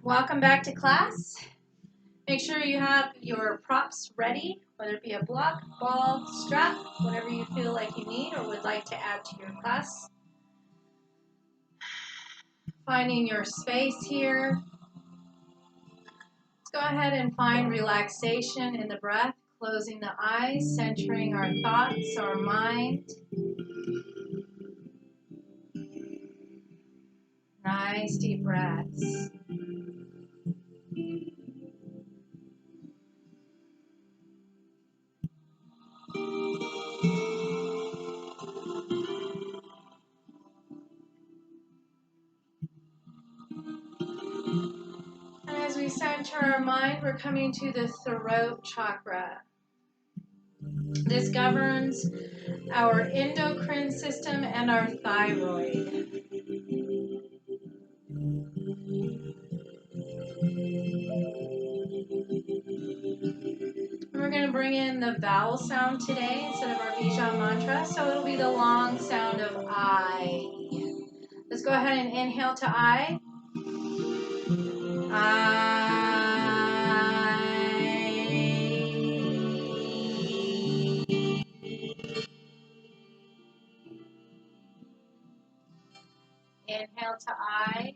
Welcome back to class. Make sure you have your props ready, whether it be a block, ball, strap, whatever you feel like you need or would like to add to your class. Finding your space here. Let's go ahead and find relaxation in the breath, closing the eyes, centering our thoughts, our mind. Nice deep breaths. And as we center our mind, we're coming to the throat chakra. This governs our endocrine system and our thyroid. We're going to bring in the vowel sound today instead of our Bija mantra, so it'll be the long sound of I. Let's go ahead and inhale to I. Inhale to I.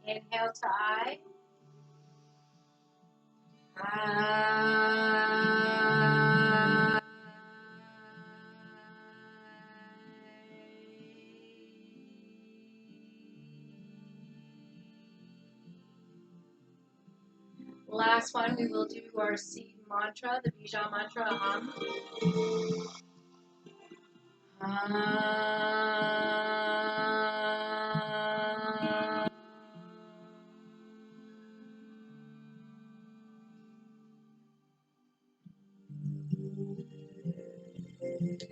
Inhale to I. Last one, we will do our seed mantra, the Bija mantra,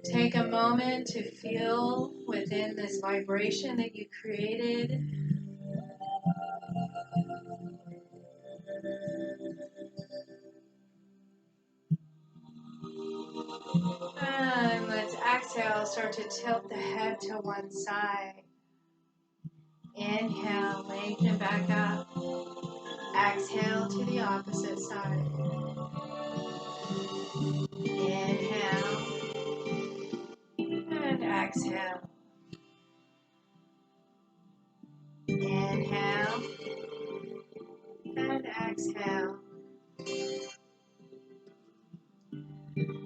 Take a moment to feel within this vibration that you created. And let's exhale, start to tilt the head to one side. Inhale, lengthen back up. Exhale to the opposite side. Inhale and exhale. Inhale and exhale.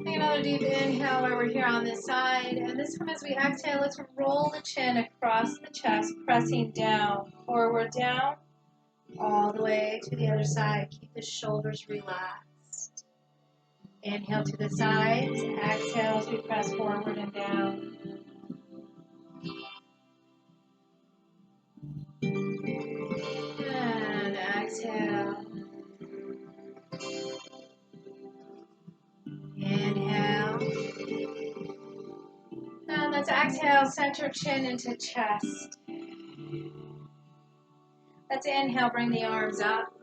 Take another deep inhale while we're here on this side. And this time as we exhale, let's roll the chin across the chest, pressing down, forward down, all the way to the other side. Keep the shoulders relaxed. Inhale to the sides. Exhale as we press forward and down. And exhale. Inhale. And let's exhale, center chin into chest. Let's inhale, bring the arms up.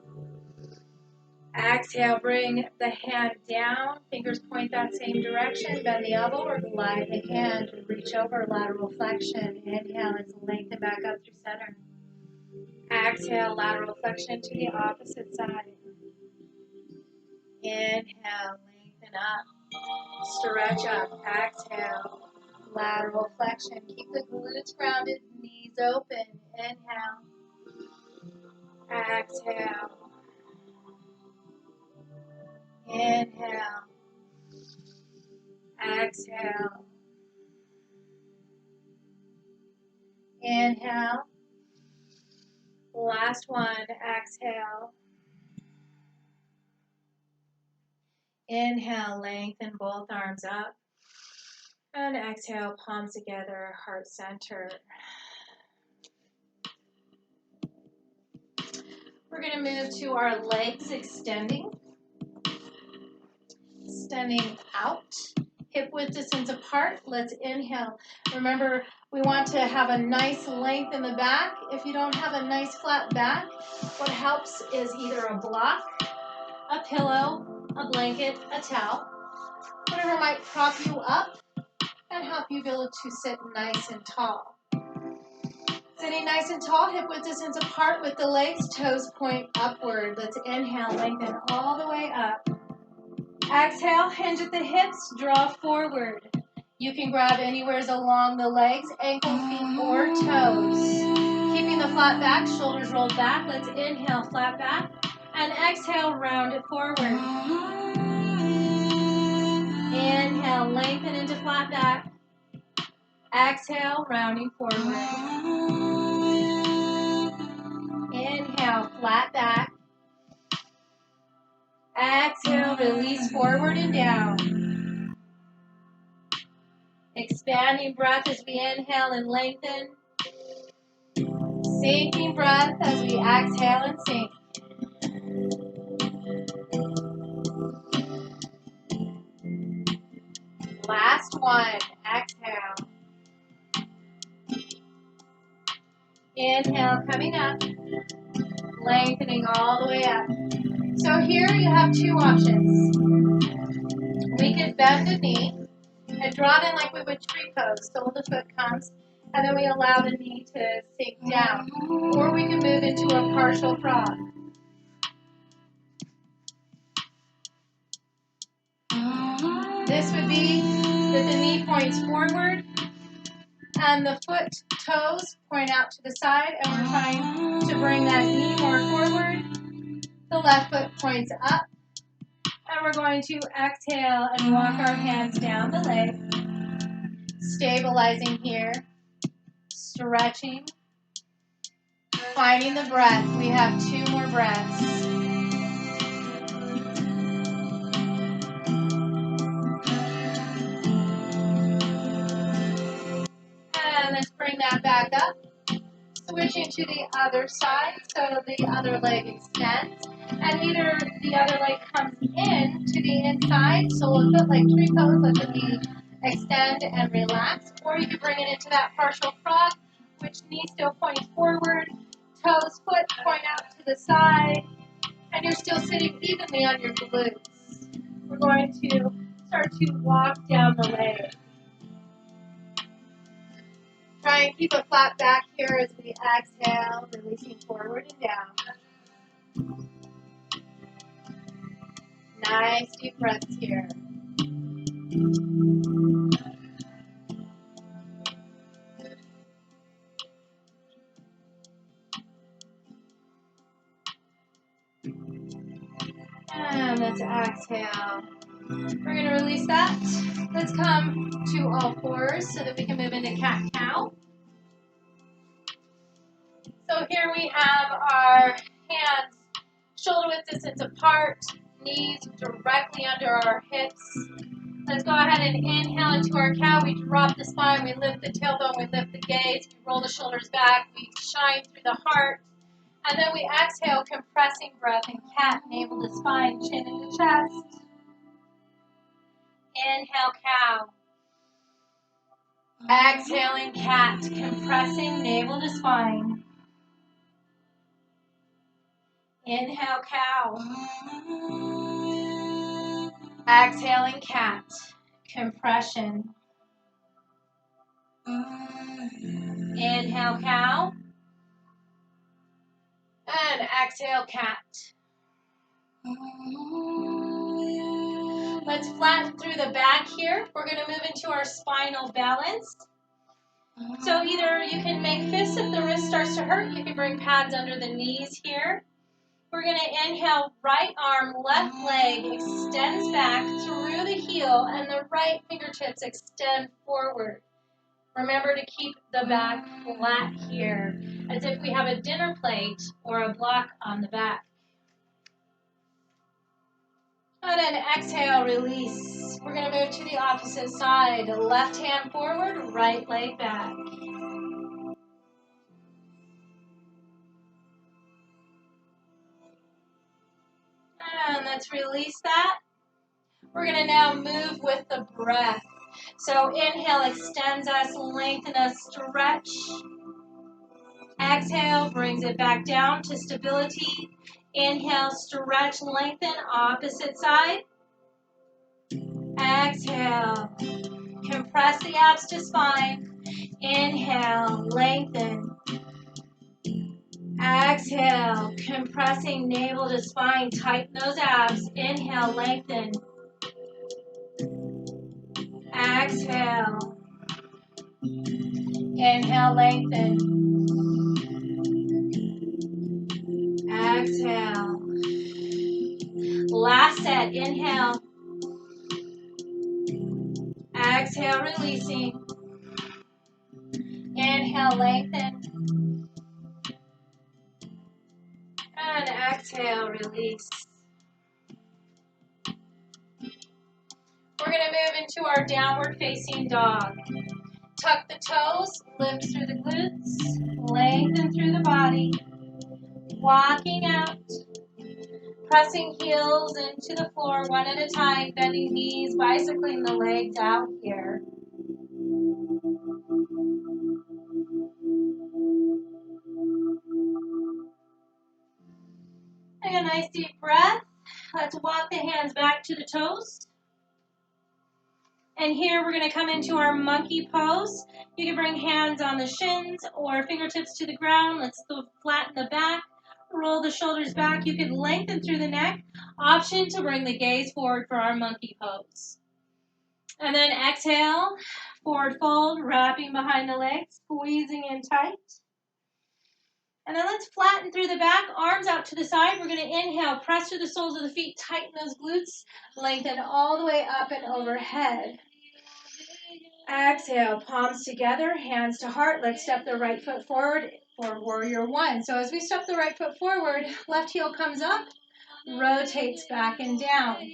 Exhale, bring the hand down. Fingers point that same direction. Bend the elbow or glide the hand. Reach over, lateral flexion. Inhale, let's lengthen back up through center. Exhale, lateral flexion to the opposite side. Inhale, lengthen up. Stretch up. Exhale, lateral flexion. Keep the glutes grounded, knees open. Inhale. Exhale. Inhale. Exhale. Inhale. Last one. Exhale. Inhale, lengthen both arms up. And exhale, palms together, heart center. We're going to move to our legs extending. Extending out. hip width distance apart. Let's inhale. Remember, we want to have a nice length in the back. If you don't have a nice flat back, what helps is either a block, a pillow, a blanket, a towel, whatever might prop you up and help you be able to sit nice and tall. Sitting nice and tall, hip width distance apart with the legs, toes point upward. Let's inhale, lengthen all the way up. Exhale, hinge at the hips, draw forward. You can grab anywhere along the legs, ankle, feet, or toes. Keeping the flat back, shoulders rolled back. Let's inhale, flat back. And exhale, round it forward. Inhale, lengthen into flat back. Exhale, rounding forward. Inhale, flat back. Exhale, release forward and down. Expanding breath as we inhale and lengthen. Sinking breath as we exhale and sink. Last one. Exhale. Inhale, coming up. Lengthening all the way up. So here you have two options. We could bend the knee and draw it in like we would tree pose. So the foot comes, and then we allow the knee to sink down. Or we can move into a partial frog. This would be that the knee points forward and the foot toes point out to the side, and we're trying to bring that knee more forward. The left foot points up, and we're going to exhale and walk our hands down the leg, stabilizing here, stretching, finding the breath. We have 2 more breaths. And let's bring that back up. Switching to the other side, so the other leg extends. And either the other leg comes in to the inside, so we'll foot like tree pose, let the knee extend and relax. Or you can bring it into that partial frog, which knee still points forward, toes, foot point out to the side, and you're still sitting evenly on your glutes. We're going to start to walk down the leg. Try and keep a flat back here as we exhale, releasing forward and down. Nice deep breaths here. And let's exhale. We're going to release that. Let's come to all fours so that we can move into cat-cow. So here we have our hands shoulder width distance apart, knees directly under our hips. Let's go ahead and inhale into our cow. We drop the spine, we lift the tailbone, we lift the gaze, we roll the shoulders back, we shine through the heart. And then we exhale, compressing breath in cat, navel to spine, chin into chest. Inhale, cow. Exhaling, cat, compressing navel to spine. Inhale, cow. Exhaling, cat, compression. Inhale, cow. And exhale, cat. Let's flatten through the back here. We're going to move into our spinal balance. So either you can make fists if the wrist starts to hurt. You can bring pads under the knees here. We're going to inhale, right arm, left leg extends back through the heel, and the right fingertips extend forward. Remember to keep the back flat here, as if we have a dinner plate or a block on the back. And then exhale, release. We're going to move to the opposite side. Left hand forward, right leg back. And let's release that. We're going to now move with the breath. So inhale, extends us, lengthen us, stretch. Exhale, brings it back down to stability. Inhale, stretch, lengthen, opposite side. Exhale, compress the abs to spine. Inhale, lengthen. Exhale, compressing navel to spine, tighten those abs. Inhale, lengthen. Exhale. Inhale, lengthen. Exhale. Last set, inhale. Exhale, releasing. Inhale, lengthen. And exhale, release. We're going to move into our downward facing dog. Tuck the toes, lift through the glutes, lengthen through the body. Walking out, pressing heels into the floor one at a time, bending knees, bicycling the legs out here. Take a nice deep breath. Let's walk the hands back to the toes. And here we're going to come into our monkey pose. You can bring hands on the shins or fingertips to the ground. Let's flatten the back. Roll the shoulders back. You can lengthen through the neck. Option to bring the gaze forward for our monkey pose. And then exhale, forward fold, wrapping behind the legs, squeezing in tight. And then let's flatten through the back, arms out to the side. We're going to inhale, press through the soles of the feet, tighten those glutes, lengthen all the way up and overhead. Exhale, palms together, hands to heart. Let's step the right foot forward for warrior one. So as we step the right foot forward, left heel comes up, rotates back and down.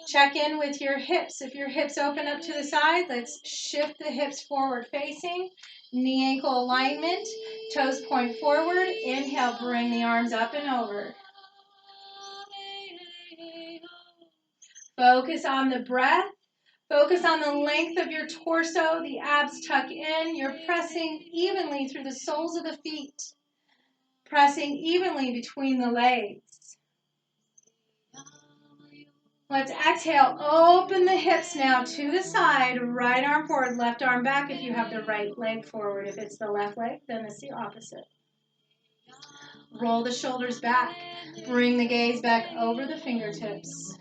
Check in with your hips. If your hips open up to the side, let's shift the hips forward facing. Knee ankle alignment. Toes point forward. Inhale, bring the arms up and over. Focus on the breath. Focus on the length of your torso. The abs tuck in. You're pressing evenly through the soles of the feet. Pressing evenly between the legs. Let's exhale, open the hips now to the side, right arm forward, left arm back if you have the right leg forward. If it's the left leg, then it's the opposite. Roll the shoulders back, bring the gaze back over the fingertips.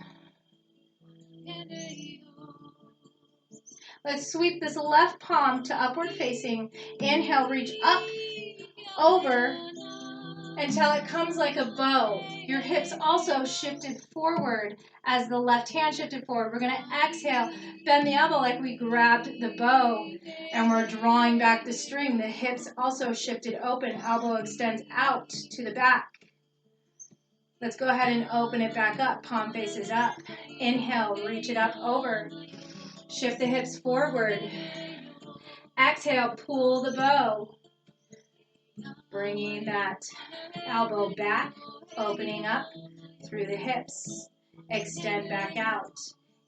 Let's sweep this left palm to upward facing. Inhale, reach up, over, until it comes like a bow. Your hips also shifted forward as the left hand shifted forward. We're going to exhale, bend the elbow like we grabbed the bow, and we're drawing back the string. The hips also shifted open. Elbow extends out to the back. Let's go ahead and open it back up. Palm faces up. Inhale, reach it up over. Shift the hips forward. Exhale, pull the bow. Bringing that elbow back, opening up through the hips. Extend back out.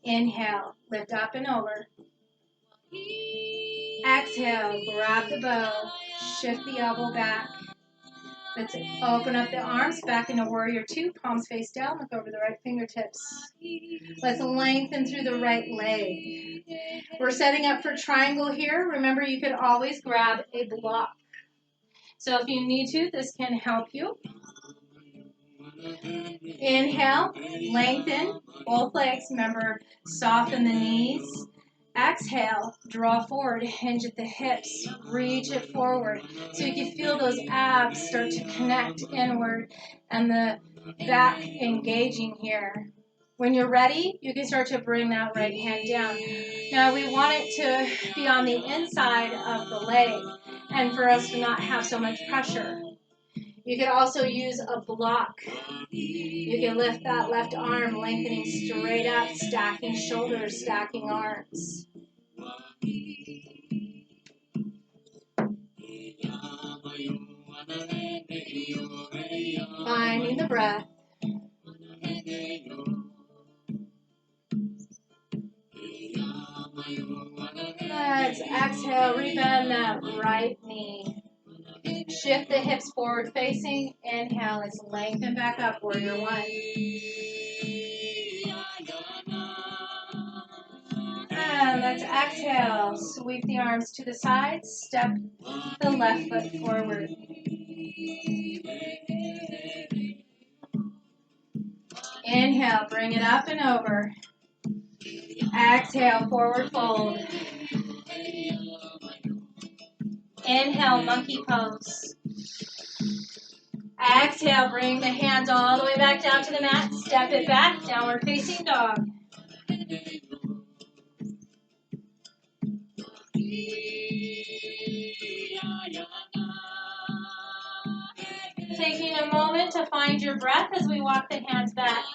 Inhale, lift up and over. Exhale, grab the bow, shift the elbow back. Let's open up the arms back into warrior two, palms face down, look over the right fingertips. Let's lengthen through the right leg. We're setting up for triangle here. Remember, you could always grab a block. So if you need to, this can help you. Inhale, lengthen both legs. Remember, soften the knees. Exhale, draw forward, hinge at the hips, reach it forward. So you can feel those abs start to connect inward and the back engaging here. When you're ready, you can start to bring that right hand down. Now we want it to be on the inside of the leg and for us to not have so much pressure. You could also use a block. You can lift that left arm, lengthening straight up, stacking shoulders, stacking arms. Finding the breath. Let's exhale, rebend that right knee. Shift the hips forward facing. Inhale, let's lengthen back up, warrior one. And let's exhale, sweep the arms to the side, step the left foot forward. Inhale, bring it up and over. Exhale, forward fold. Inhale, monkey pose. Exhale, bring the hands all the way back down to the mat. Step it back, downward facing dog. Taking a moment to find your breath as we walk the hands back.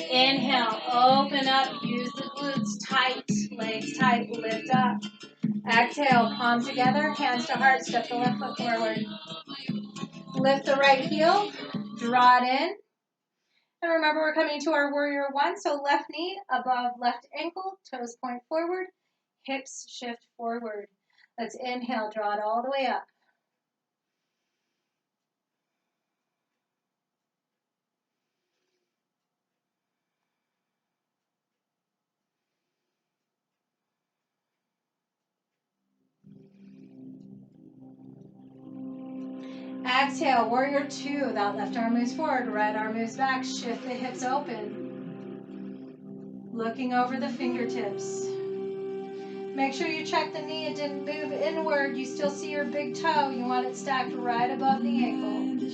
Inhale, open up, use the glutes tight, legs tight, lift up. Exhale, palms together, hands to heart, step the left foot forward. Lift the right heel, draw it in. And remember, we're coming to our warrior one, so left knee above left ankle, toes point forward, hips shift forward. Let's inhale, draw it all the way up. Exhale, warrior two. That left arm moves forward, right arm moves back. Shift the hips open. Looking over the fingertips. Make sure you check the knee. It didn't move inward. You still see your big toe. You want it stacked right above the ankle.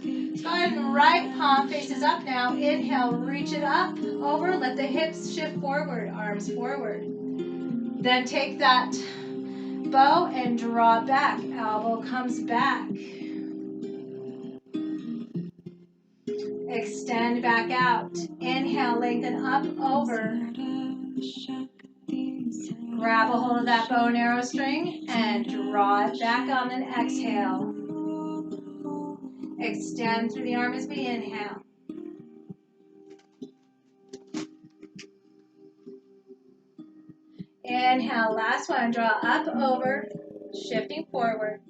Let's go ahead and right palm faces up now. Inhale, reach it up, over. Let the hips shift forward, arms forward. Then take that bow and draw back. Elbow comes back. Extend back out. Inhale, lengthen up, over. Grab a hold of that bow and arrow string and draw it back on an exhale. Extend through the arm as we inhale. Inhale, last one. Draw up, over, shifting forward.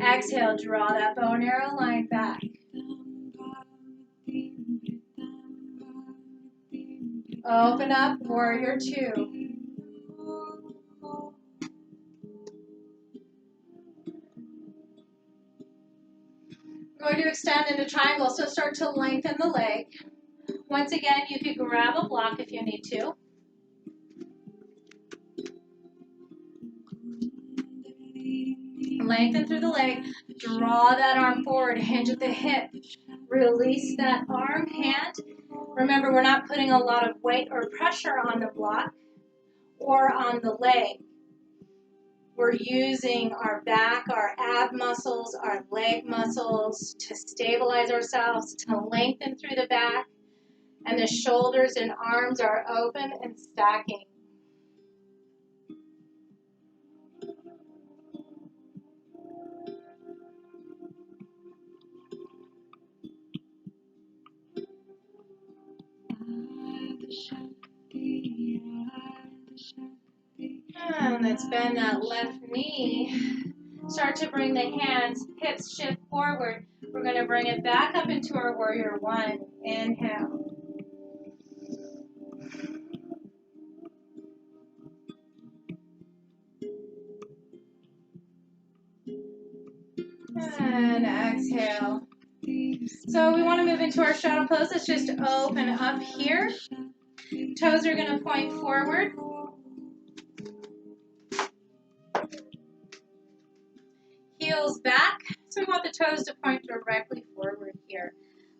Exhale, draw that bow and arrow line back. Open up, warrior two. We're going to extend into triangle, so start to lengthen the leg. Once again, you could grab a block if you need to. Lengthen through the leg, draw that arm forward, hinge at the hip. Release that arm, hand. Remember, we're not putting a lot of weight or pressure on the block or on the leg. We're using our back, our ab muscles, our leg muscles to stabilize ourselves, to lengthen through the back, and the shoulders and arms are open and stacking. And let's bend that left knee. Start to bring the hands, hips shift forward. We're going to bring it back up into our warrior one. Inhale. And exhale. So we want to move into our shadow pose. Let's just open up here. Toes are going to point forward. Heels back. So we want the toes to point directly forward here.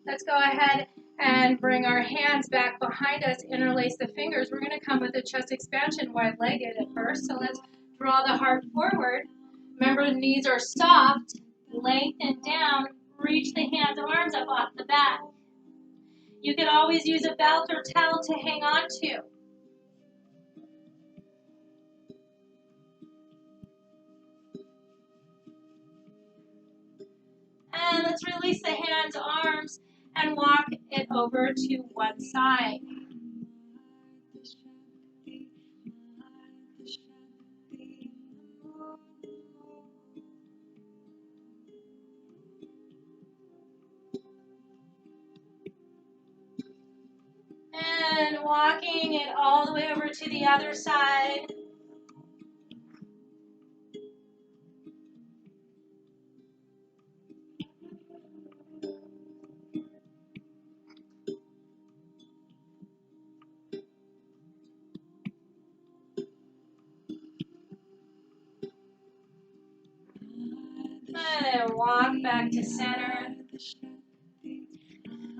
Let's go ahead and bring our hands back behind us, interlace the fingers. We're going to come with a chest expansion, wide-legged at first. So let's draw the heart forward. Remember, the knees are soft. Lengthen down. Reach the hands and arms up off the back. You can always use a belt or towel to hang on to. And let's release the hands, arms, and walk it over to one side. And walking it all the way over to the other side. And then walk back to center.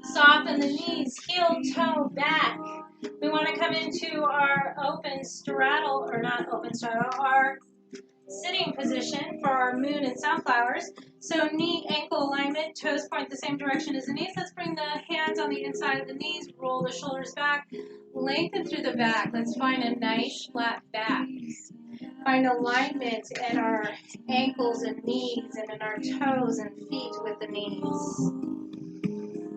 Soften the knees, heel toe back. We want to come into our open straddle, or not open straddle, our sitting position for our moon and sunflowers. So knee ankle alignment, toes point the same direction as the knees. Let's bring the hands on the inside of the knees, roll the shoulders back, lengthen through the back. Let's find a nice flat back. Find alignment in our ankles and knees and in our toes and feet with the knees.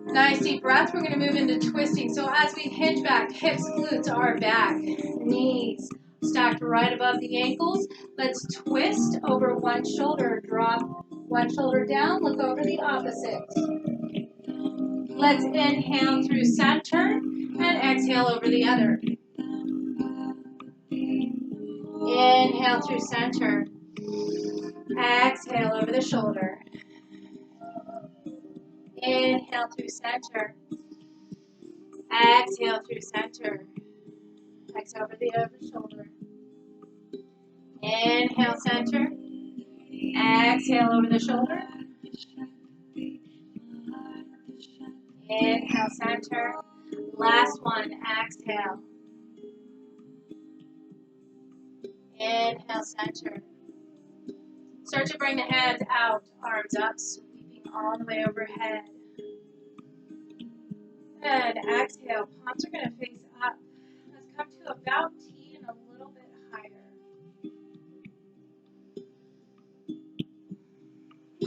Nice deep breath. We're going to move into twisting. So as we hinge back, hips, glutes are back, knees stacked right above the ankles. Let's twist over one shoulder. Drop one shoulder down. Look over the opposite. Let's inhale through center and exhale over the other. Inhale through center. Exhale over the shoulder. Inhale through center. Exhale through center. Exhale over the other shoulder. Inhale center. Exhale over the shoulder. Inhale center. Last one. Exhale. Inhale center. Start to bring the hands out, arms up, sweeping all the way overhead. Good. Exhale. Palms are going to face up. Let's come to about T and a little bit higher.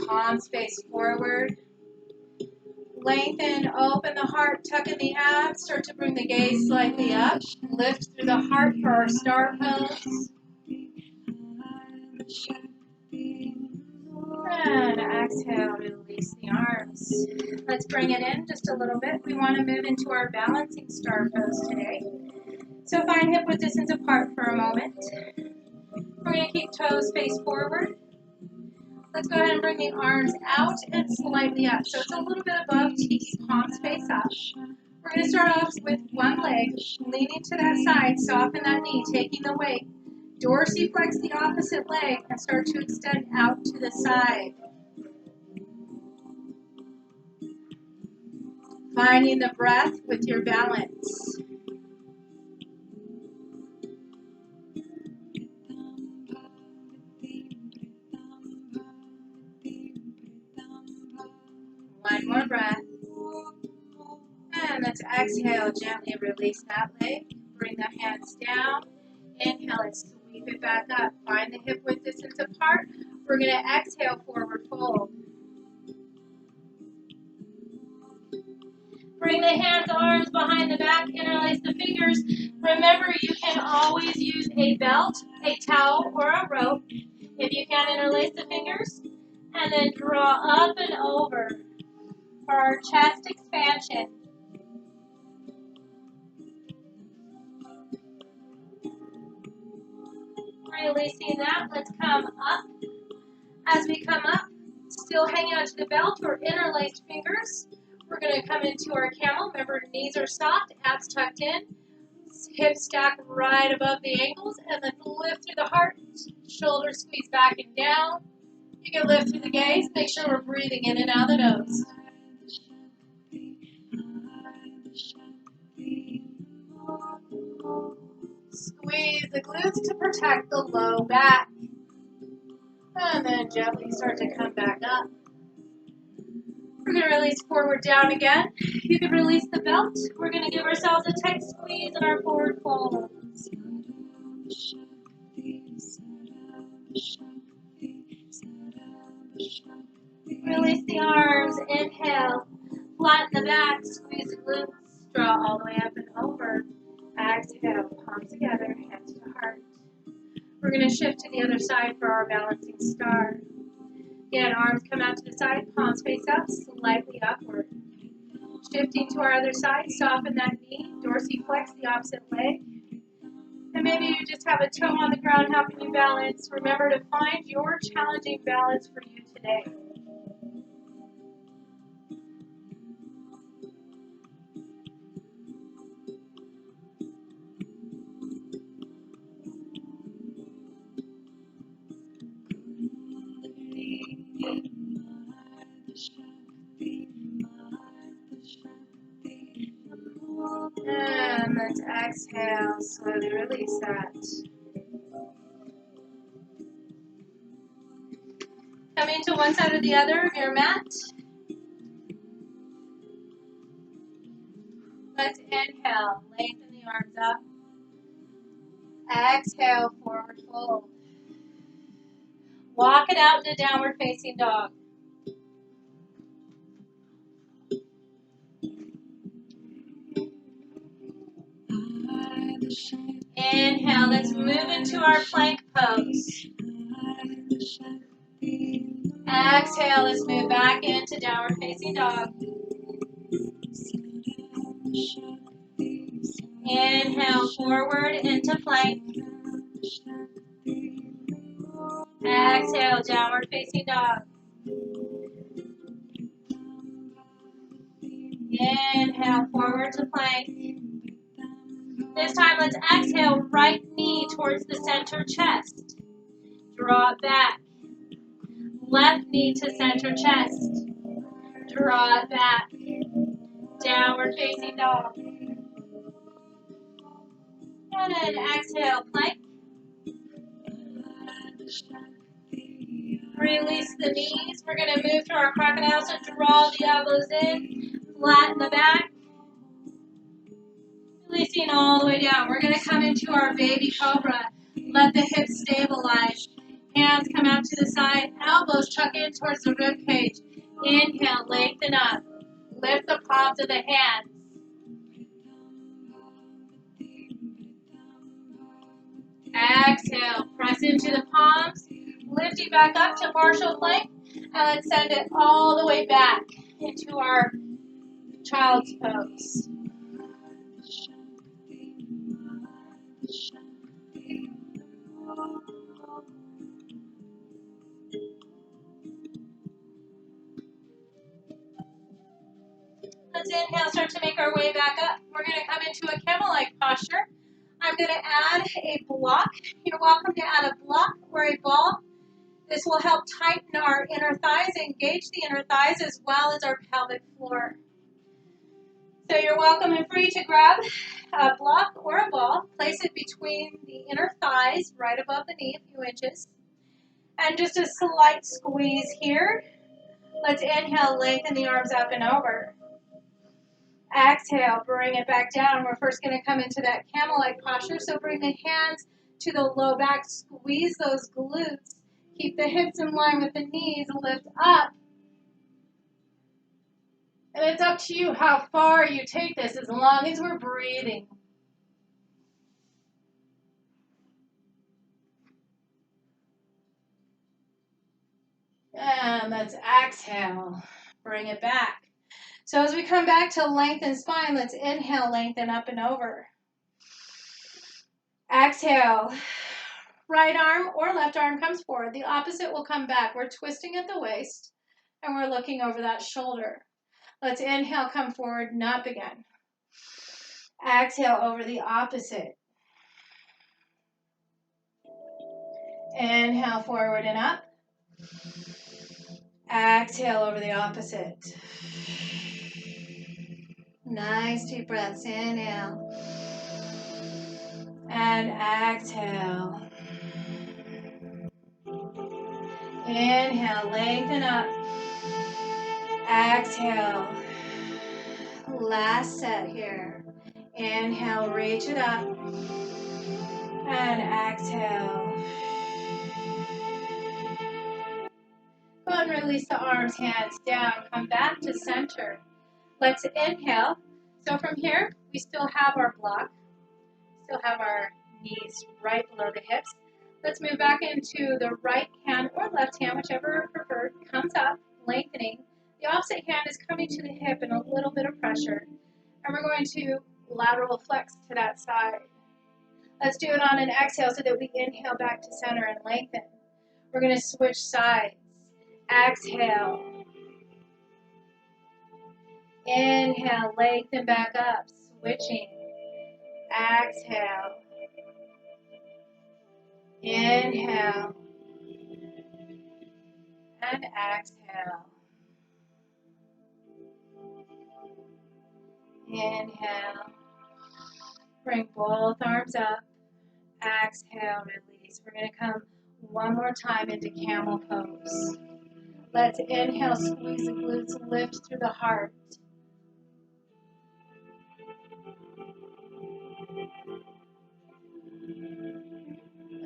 Palms face forward. Lengthen, open the heart, tuck in the abs. Start to bring the gaze slightly up. Lift through the heart for our star pose. And exhale, release the arms. Let's bring it in just a little bit. We want to move into our balancing star pose today. So find hip width distance apart for a moment. We're going to keep toes face forward. Let's go ahead and bring the arms out and slightly up. So it's a little bit above T, palms face up. We're going to start off with one leg, leaning to that side, soften that knee, taking the weight. Dorsiflex the opposite leg and start to extend out to the side. Finding the breath with your balance. One more breath. And let's exhale, gently release that leg. Bring the hands down. Inhale and sweep it back up. Find the hip width distance apart. We're going to exhale, forward fold. Bring the hands, arms behind the back, interlace the fingers. Remember, you can always use a belt, a towel, or a rope. If you can, interlace the fingers. And then draw up and over for our chest expansion. Releasing that, let's come up. As we come up, still hanging onto the belt or interlaced fingers, we're going to come into our camel. Remember, knees are soft, abs tucked in, hips stacked right above the ankles, and then lift through the heart, shoulders squeeze back and down. You can lift through the gaze, make sure we're breathing in and out the nose. Squeeze the glutes to protect the low back. And then gently start to come back up. We're going to release forward down again. You can release the belt. We're going to give ourselves a tight squeeze in our forward fold. Release the arms. Inhale. Flatten the back, squeeze the glutes, draw all the way up and over. Exhale, palms together, hands to heart. We're going to shift to the other side for our balancing star. Again, arms come out to the side, palms face up, slightly upward. Shifting to our other side, soften that knee, dorsiflex the opposite leg. And maybe you just have a toe on the ground helping you balance. Remember to find your challenging balance for you today. And let's exhale, slowly release that. Coming to one side or the other of your mat. Let's inhale, lengthen the arms up. Exhale, forward fold. Walk it out into downward facing dog. Inhale, let's move into our plank pose. Exhale, let's move back into downward facing dog. Inhale, forward into plank. Exhale, downward facing dog. Inhale, forward to plank. This time, let's exhale, right knee towards the center chest. Draw it back. Left knee to center chest. Draw it back. Downward facing dog. And then exhale, plank. Release the knees. We're going to move through our crocodile, so draw the elbows in. Flatten the back. Releasing all the way down. We're going to come into our baby cobra. Let the hips stabilize. Hands come out to the side. Elbows chuck in towards the rib cage. Inhale, lengthen up. Lift the palms of the hands. Exhale, press into the palms. Lifting back up to partial plank. And let's send it all the way back into our child's pose. Let's inhale, start to make our way back up. We're going to come into a camel-like posture. I'm going to add a block. You're welcome to add a block or a ball. This will help tighten our inner thighs, engage the inner thighs as well as our pelvic floor. So you're welcome and free to grab a block or a ball, place it between the inner thighs, right above the knee, a few inches, and just a slight squeeze here. Let's inhale, lengthen the arms up and over. Exhale, bring it back down. We're first going to come into that camel-like posture, so bring the hands to the low back, squeeze those glutes, keep the hips in line with the knees, lift up. And it's up to you how far you take this as long as we're breathing. And let's exhale. Bring it back. So as we come back to lengthen spine, let's inhale, lengthen up and over. Exhale. Right arm or left arm comes forward. The opposite will come back. We're twisting at the waist and we're looking over that shoulder. Let's inhale, come forward and up again. Exhale over the opposite. Inhale, forward and up. Exhale over the opposite. Nice deep breaths. Inhale. And exhale. Inhale, lengthen up. Exhale. Last set here. Inhale, reach it up. And exhale. Go and release the arms, hands down. Come back to center. Let's inhale. So from here, we still have our block, still have our knees right below the hips. Let's move back into the right hand or left hand, whichever preferred, comes up, lengthening. The opposite hand is coming to the hip and a little bit of pressure. And we're going to lateral flex to that side. Let's do it on an exhale so that we inhale back to center and lengthen. We're going to switch sides. Exhale. Inhale, lengthen back up, switching. Exhale. Inhale. And exhale. Inhale. Bring both arms up. Exhale, release. We're going to come one more time into camel pose. Let's inhale, squeeze the glutes, lift through the heart.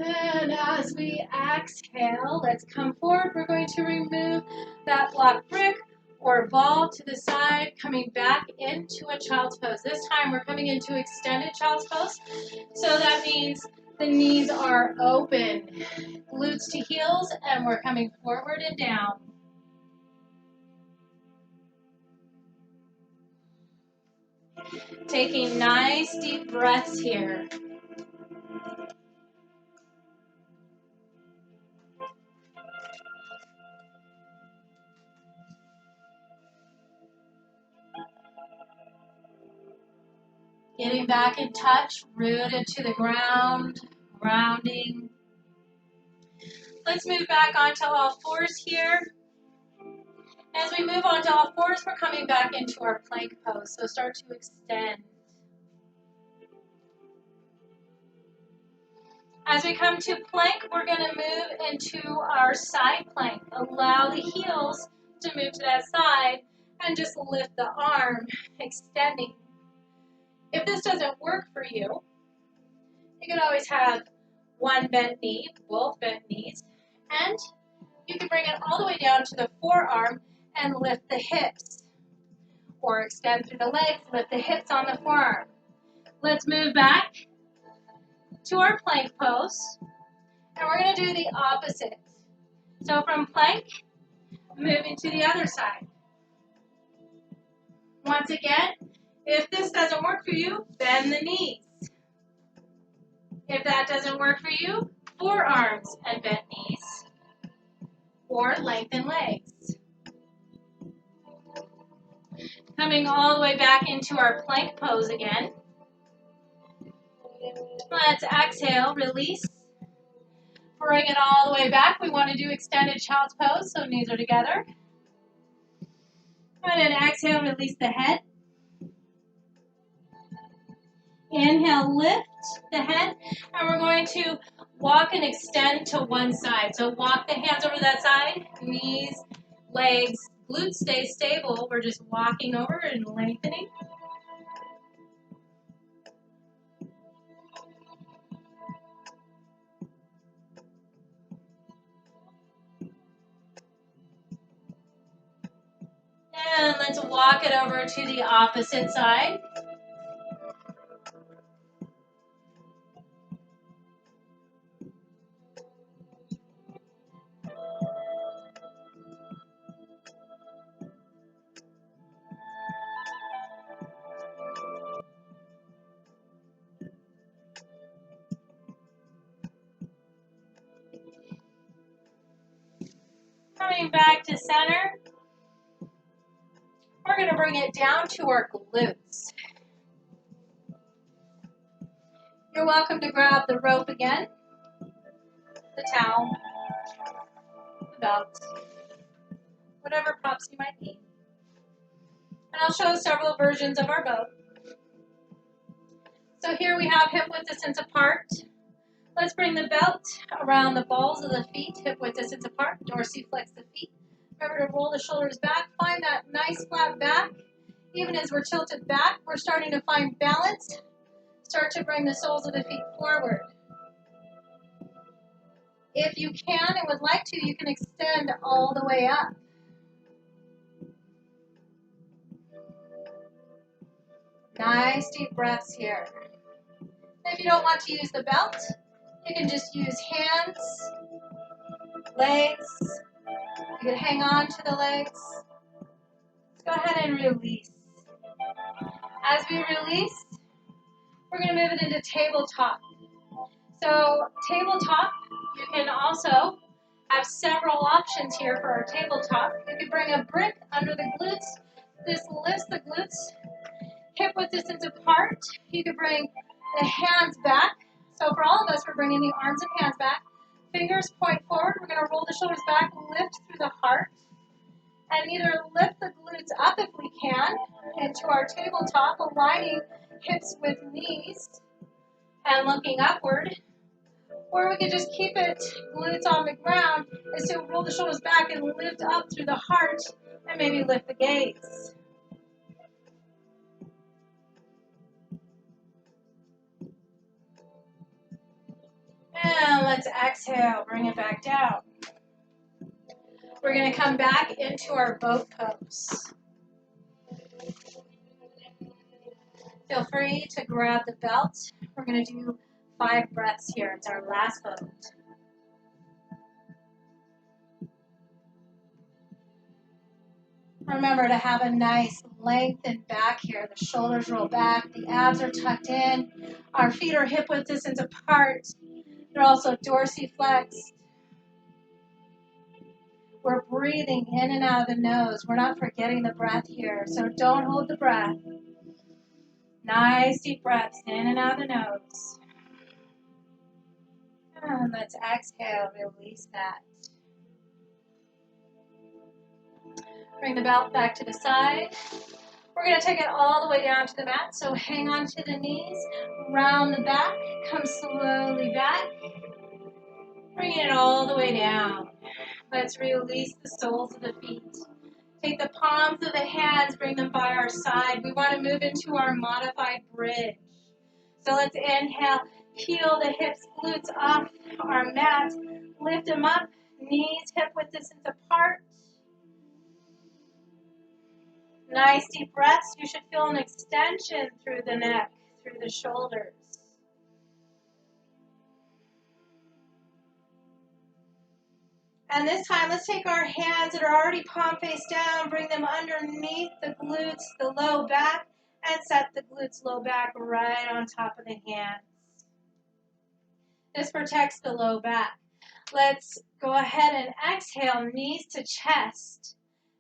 And as we exhale, let's come forward. We're going to remove that block brick or ball to the side, coming back into a child's pose. This time we're coming into extended child's pose. So that means the knees are open, glutes to heels, and we're coming forward and down. Taking nice deep breaths here. Getting back in touch, rooted to the ground, grounding. Let's move back onto all fours here. As we move onto all fours, we're coming back into our plank pose. So start to extend. As we come to plank, we're going to move into our side plank. Allow the heels to move to that side and just lift the arm, extending. If this doesn't work for you, you can always have one bent knee, both bent knees, and you can bring it all the way down to the forearm and lift the hips. Or extend through the legs, lift the hips on the forearm. Let's move back to our plank pose, and we're going to do the opposite. So from plank, moving to the other side. Once again, if this doesn't work for you, bend the knees. If that doesn't work for you, forearms and bent knees, or lengthen legs. Coming all the way back into our plank pose again. Let's exhale, release. Bring it all the way back. We want to do extended child's pose, so knees are together. And then exhale, release the head. Inhale, lift the head, and we're going to walk and extend to one side. So walk the hands over that side, knees, legs, glutes stay stable. We're just walking over and lengthening. And let's walk it over to the opposite side. Coming back to center. We're going to bring it down to our glutes. You're welcome to grab the rope again, the towel, the belt, whatever props you might need. And I'll show several versions of our boat. So here we have hip width distance apart. Let's bring the belt around the balls of the feet, hip width distance apart, dorsiflex the feet. Remember to roll the shoulders back, find that nice flat back. Even as we're tilted back, we're starting to find balance. Start to bring the soles of the feet forward. If you can and would like to, you can extend all the way up. Nice deep breaths here. If you don't want to use the belt, you can just use hands, legs. You can hang on to the legs. Let's go ahead and release. As we release, we're going to move it into tabletop. So tabletop, you can also have several options here for our tabletop. You can bring a brick under the glutes. This lifts the glutes hip width distance apart. You could bring the hands back. So for all of us, we're bringing the arms and hands back. Fingers point forward. We're going to roll the shoulders back, lift through the heart, and either lift the glutes up if we can into our tabletop, aligning hips with knees and looking upward. Or we could just keep it glutes on the ground and so roll the shoulders back and lift up through the heart and maybe lift the gaze. And let's exhale, bring it back down. We're going to come back into our boat pose. Feel free to grab the belt. We're going to do 5 breaths here. It's our last boat. Remember to have a nice lengthened back here. The shoulders roll back. The abs are tucked in. Our feet are hip width distance apart. They're also dorsiflexed. We're breathing in and out of the nose. We're not forgetting the breath here, so don't hold the breath. Nice deep breaths in and out of the nose. And let's exhale, release that. Bring the belt back to the side. We're going to take it all the way down to the mat, so hang on to the knees, round the back, come slowly back. Bring it all the way down. Let's release the soles of the feet. Take the palms of the hands, bring them by our side. We want to move into our modified bridge. So let's inhale, peel the hips, glutes off our mat. Lift them up, knees hip width distance apart. Nice deep breaths. You should feel an extension through the neck, through the shoulders. And this time, let's take our hands that are already palm face down, bring them underneath the glutes, the low back, and set the glutes low back right on top of the hands. This protects the low back. Let's go ahead and exhale, knees to chest.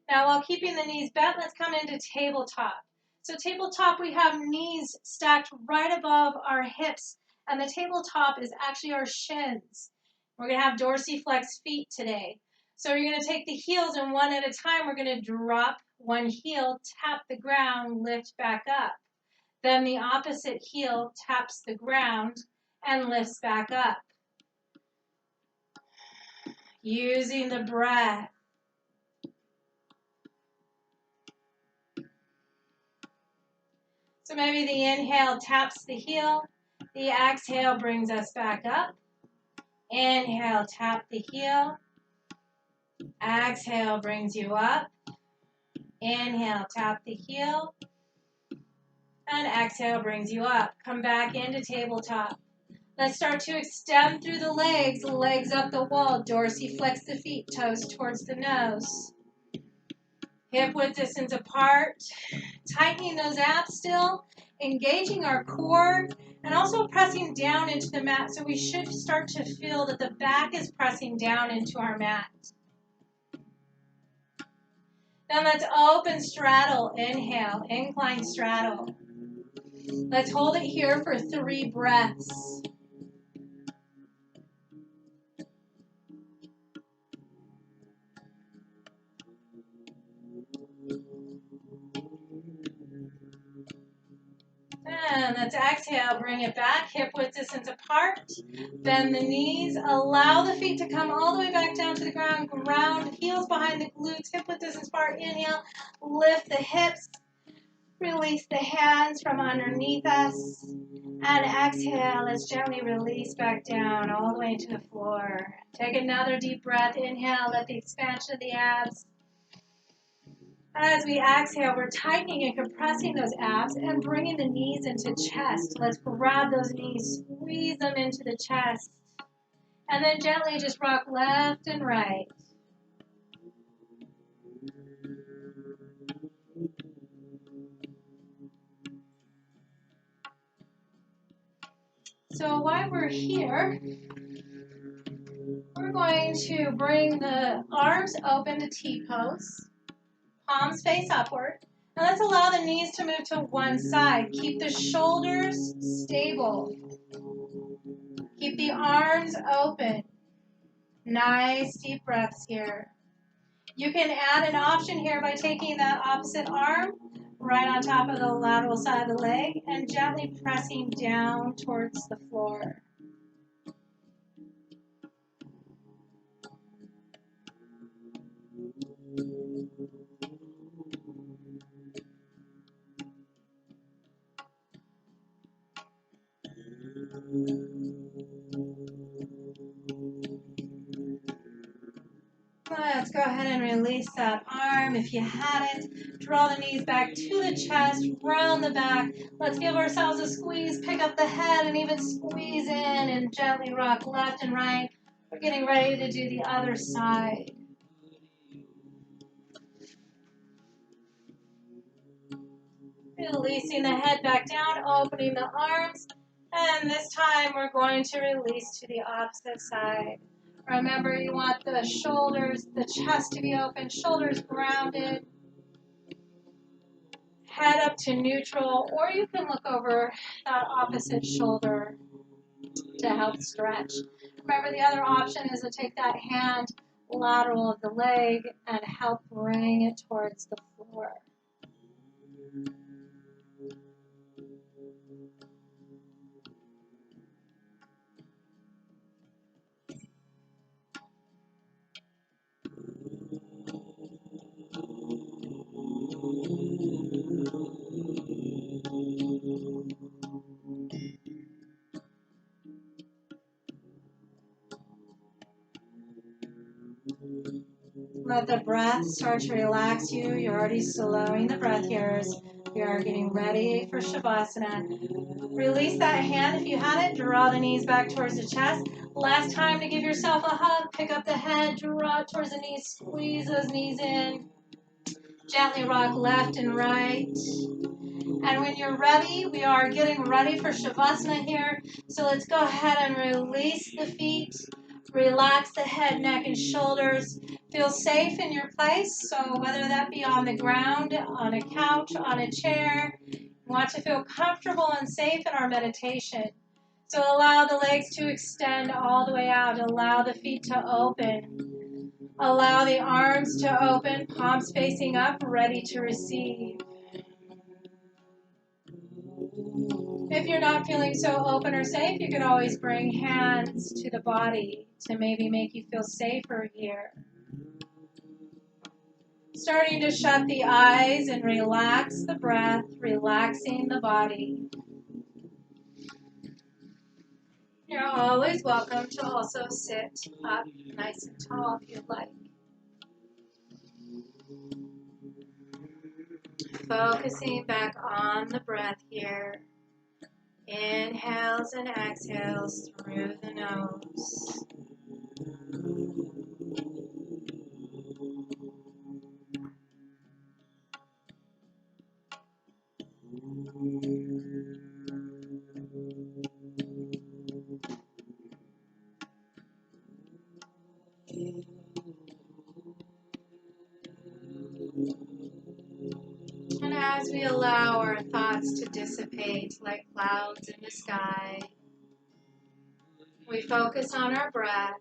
Now, while keeping the knees bent, let's come into tabletop. So tabletop, we have knees stacked right above our hips, and the tabletop is actually our shins. We're going to have dorsiflex feet today. So you're going to take the heels, and one at a time, we're going to drop one heel, tap the ground, lift back up. Then the opposite heel taps the ground and lifts back up. Using the breath. So maybe the inhale taps the heel. The exhale brings us back up. Inhale, tap the heel. Exhale brings you up. Inhale, tap the heel. And exhale brings you up. Come back into tabletop. Let's start to extend through the legs up the wall. Dorsiflex the feet, toes towards the nose. Hip width distance apart. Tightening those abs still. Engaging our core. And also pressing down into the mat. So we should start to feel that the back is pressing down into our mat. Then let's open straddle. Inhale, incline straddle. Let's hold it here for 3 breaths. And let's exhale, bring it back, hip width distance apart. Bend the knees, allow the feet to come all the way back down to the ground. Ground, heels behind the glutes, hip width distance apart. Inhale, lift the hips. Release the hands from underneath us. And exhale, let's gently release back down all the way to the floor. Take another deep breath. Inhale, let the expansion of the abs. As we exhale, we're tightening and compressing those abs and bringing the knees into chest. Let's grab those knees, squeeze them into the chest, and then gently just rock left and right. So while we're here, we're going to bring the arms open to T-pose, palms face upward. Now let's allow the knees to move to one side. Keep the shoulders stable. Keep the arms open. Nice deep breaths here. You can add an option here by taking that opposite arm right on top of the lateral side of the leg and gently pressing down towards the floor. Let's go ahead and release that arm. If you hadn't, draw the knees back to the chest, round the back. Let's give ourselves a squeeze, pick up the head, and even squeeze in and gently rock left and right. We're getting ready to do the other side. Releasing the head back down, opening the arms, and this time we're going to release to the opposite side. Remember, you want the shoulders, the chest to be open, shoulders grounded, head up to neutral, or you can look over that opposite shoulder to help stretch. Remember, the other option is to take that hand lateral of the leg and help bring it towards the floor. Let the breath start to relax you. You're already slowing the breath here as we are getting ready for Shavasana. Release that hand if you had it. Draw the knees back towards the chest. Last time to give yourself a hug. Pick up the head, draw it towards the knees, squeeze those knees in. Gently rock left and right. And when you're ready, we are getting ready for Shavasana here. So let's go ahead and release the feet. Relax the head, neck, and shoulders. Feel safe in your place. So whether that be on the ground, on a couch, on a chair, you want to feel comfortable and safe in our meditation. So allow the legs to extend all the way out. Allow the feet to open. Allow the arms to open, palms facing up, ready to receive. If you're not feeling so open or safe, you can always bring hands to the body to maybe make you feel safer here. Starting to shut the eyes and relax the breath, relaxing the body. You're always welcome to also sit up nice and tall if you'd like. Focusing back on the breath here. Inhales and exhales through the nose. And as we allow our thoughts to dissipate like clouds in the sky, we focus on our breath.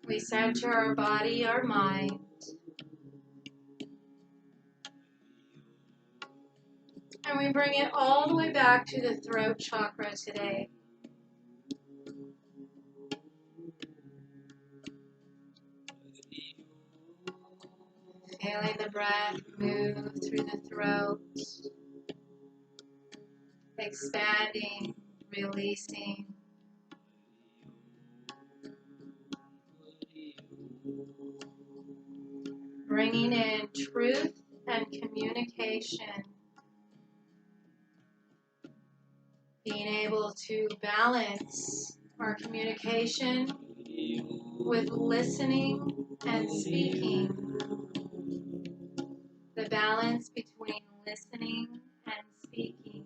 We center our body, our mind. And we bring it all the way back to the throat chakra today. Feeling the breath move through the throat. Expanding, releasing. bringing in truth and communication, being able to balance our communication with listening and speaking, the balance between listening and speaking.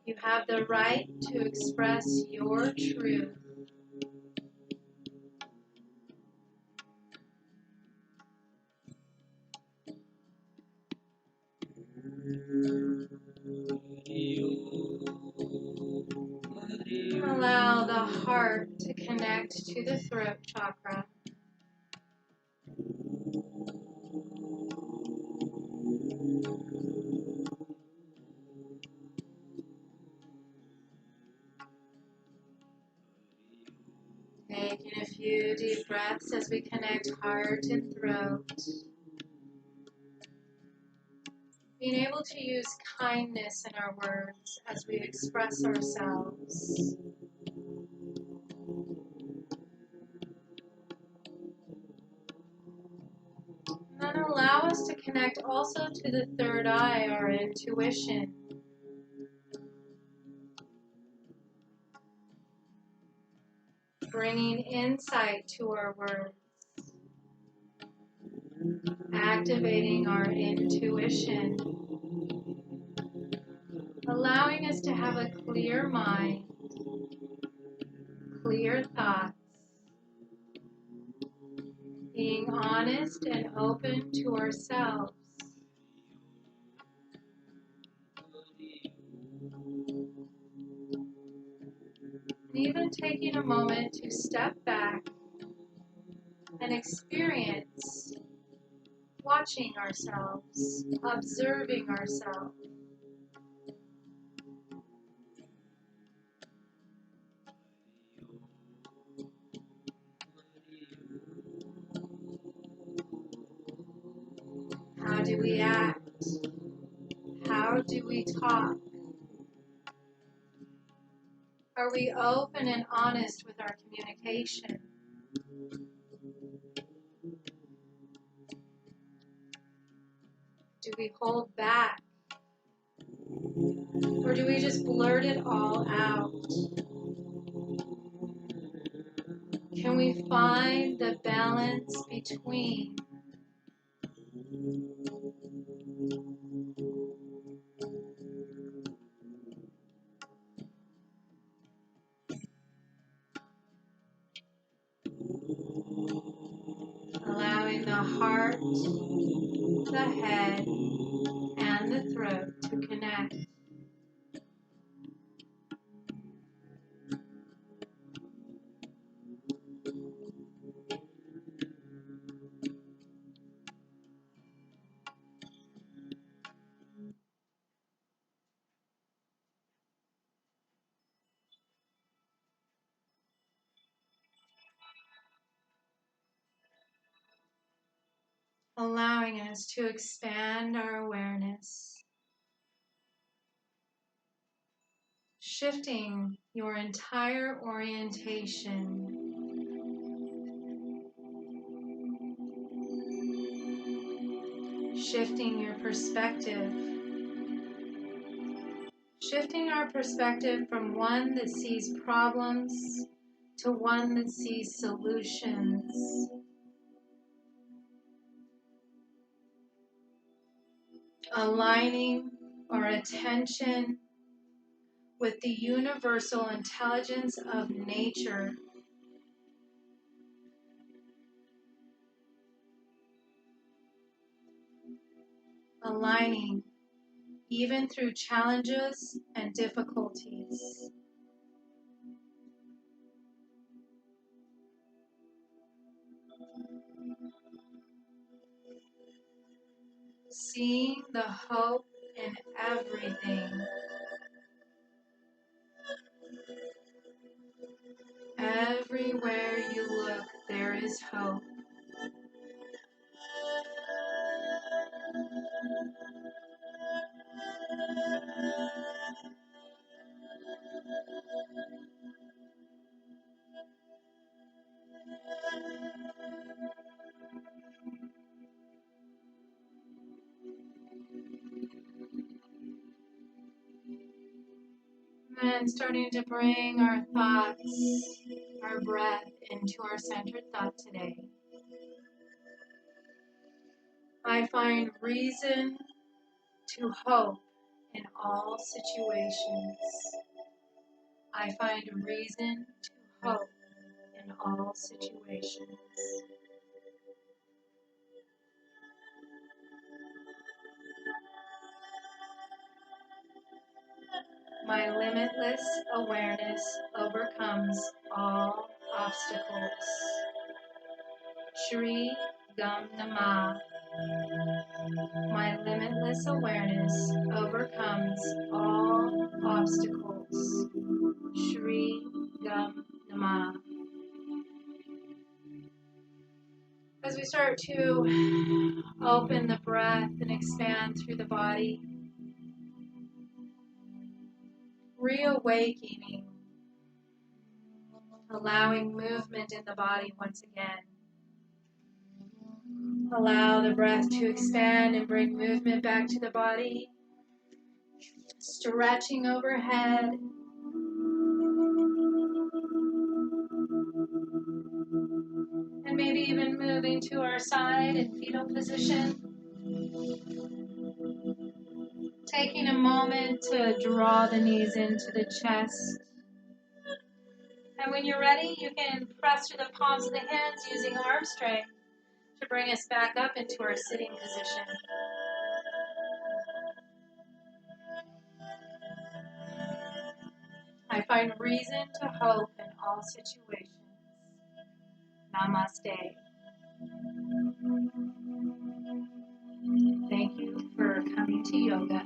You have the right to express your truth. Allow the heart to connect to the throat chakra. Taking a few deep breaths as we connect heart and throat. Being able to use kindness in our words as we express ourselves. And then allow us to connect also to the third eye, our intuition. Bringing insight to our words. Activating our intuition. Allowing us to have a clear mind, clear thoughts. Being honest and open to ourselves. And even taking a moment to step back and experience watching ourselves, observing ourselves. How do we act? How do we talk? Are we open and honest with our communication? Do we hold back? Or do we just blurt it all out? Can we find the balance between allowing the heart, the head, and the throat to connect? Allowing us to expand our awareness, shifting your entire orientation, shifting your perspective, shifting our perspective from one that sees problems to one that sees solutions. Aligning our attention with the universal intelligence of nature. Aligning even through challenges and difficulties. Seeing the hope in everything. Everywhere you look, there is hope. And starting to bring our thoughts, our breath into our centered thought today. I find reason to hope in all situations. I find reason to hope in all situations. My limitless awareness overcomes all obstacles. Shri Gam Namah. My limitless awareness overcomes all obstacles. Shri Gam Namah. As we start to open the breath and expand through the body, reawakening, allowing movement in the body once again. Allow the breath to expand and bring movement back to the body. Stretching overhead. And maybe even moving to our side in fetal position. Taking a moment to draw the knees into the chest. And when you're ready, you can press through the palms of the hands using arm strength to bring us back up into our sitting position. I find reason to hope in all situations. Namaste. Thank you for coming to yoga.